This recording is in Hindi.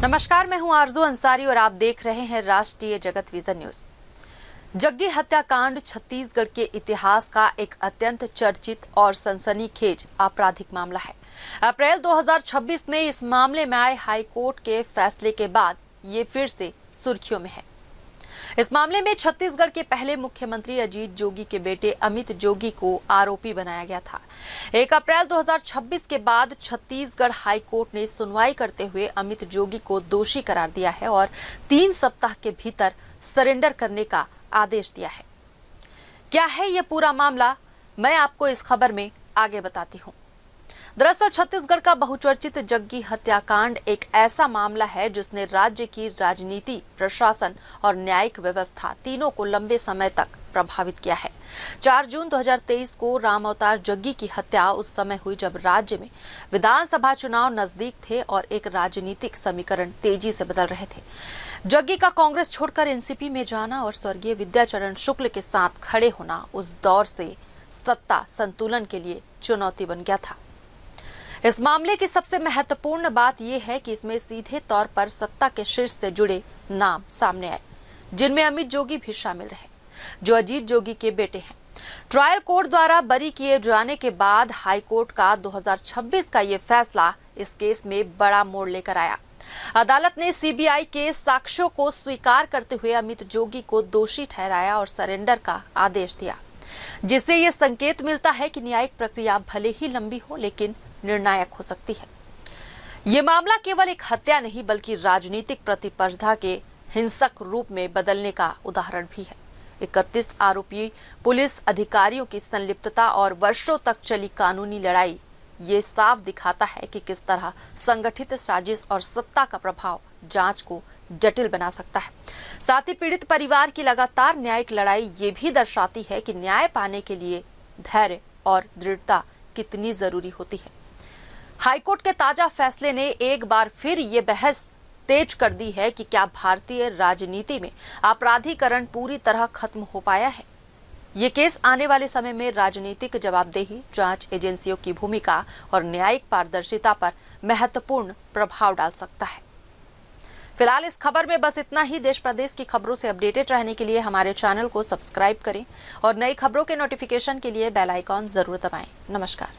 नमस्कार, मैं हूं आरजू अंसारी और आप देख रहे हैं राष्ट्रीय जगत विजन न्यूज। जग्गी हत्याकांड छत्तीसगढ़ के इतिहास का एक अत्यंत चर्चित और सनसनीखेज आपराधिक मामला है। अप्रैल 2026 में इस मामले में आए हाई कोर्ट के फैसले के बाद ये फिर से सुर्खियों में है। इस मामले में छत्तीसगढ़ के पहले मुख्यमंत्री अजीत जोगी के बेटे अमित जोगी को आरोपी बनाया गया था। 1 अप्रैल 2026 के बाद छत्तीसगढ़ हाई कोर्ट ने सुनवाई करते हुए अमित जोगी को दोषी करार दिया है और 3 सप्ताह के भीतर सरेंडर करने का आदेश दिया है। क्या है ये पूरा मामला, मैं आपको इस खबर में आगे बताती हूँ। दरअसल छत्तीसगढ़ का बहुचर्चित जग्गी हत्याकांड एक ऐसा मामला है जिसने राज्य की राजनीति, प्रशासन और न्यायिक व्यवस्था तीनों को लंबे समय तक प्रभावित किया है। 4 जून 2023 को राम अवतार जग्गी की हत्या उस समय हुई जब राज्य में विधानसभा चुनाव नजदीक थे और एक राजनीतिक समीकरण तेजी से बदल रहे थे। जग्गी का कांग्रेस छोड़कर एनसीपी में जाना और स्वर्गीय विद्याचरण शुक्ल के साथ खड़े होना उस दौर से सत्ता संतुलन के लिए चुनौती बन गया था। इस मामले की सबसे महत्वपूर्ण बात यह है कि इसमें सीधे तौर पर सत्ता के शीर्ष से जुड़े नाम सामने आए, जिनमें अमित जोगी भी शामिल रहे, जो अजीत जोगी के बेटे हैं। ट्रायल कोर्ट द्वारा बरी किए जाने के बाद हाई कोर्ट का 2026 का ये फैसला इस केस में बड़ा मोड़ लेकर आया। अदालत ने सीबीआई के साक्ष्यों को स्वीकार करते हुए अमित जोगी को दोषी ठहराया और सरेंडर का आदेश दिया, जिससे ये संकेत मिलता है कि न्यायिक प्रक्रिया भले ही लंबी हो लेकिन निर्णायक हो सकती है। ये मामला केवल एक हत्या नहीं बल्कि राजनीतिक प्रतिस्पर्धा के हिंसक रूप में बदलने का उदाहरण भी है। 31 आरोपी पुलिस अधिकारियों की संलिप्तता और वर्षों तक चली कानूनी लड़ाई ये साफ दिखाता है कि किस तरह संगठित साजिश और सत्ता का प्रभाव जांच को जटिल बना सकता है। साथ ही पीड़ित परिवार की लगातार न्यायिक लड़ाई ये भी दर्शाती है कि न्याय पाने के लिए धैर्य और दृढ़ता कितनी जरूरी होती है। हाईकोर्ट के ताजा फैसले ने एक बार फिर ये बहस तेज कर दी है कि क्या भारतीय राजनीति में आपराधीकरण पूरी तरह खत्म हो पाया है। ये केस आने वाले समय में राजनीतिक जवाबदेही, जांच एजेंसियों की भूमिका और न्यायिक पारदर्शिता पर महत्वपूर्ण प्रभाव डाल सकता है। फिलहाल इस खबर में बस इतना ही। देश प्रदेश की खबरों से अपडेटेड रहने के लिए हमारे चैनल को सब्सक्राइब करें और नई खबरों के नोटिफिकेशन के लिए बेल आइकॉन जरूर दबाएं। नमस्कार।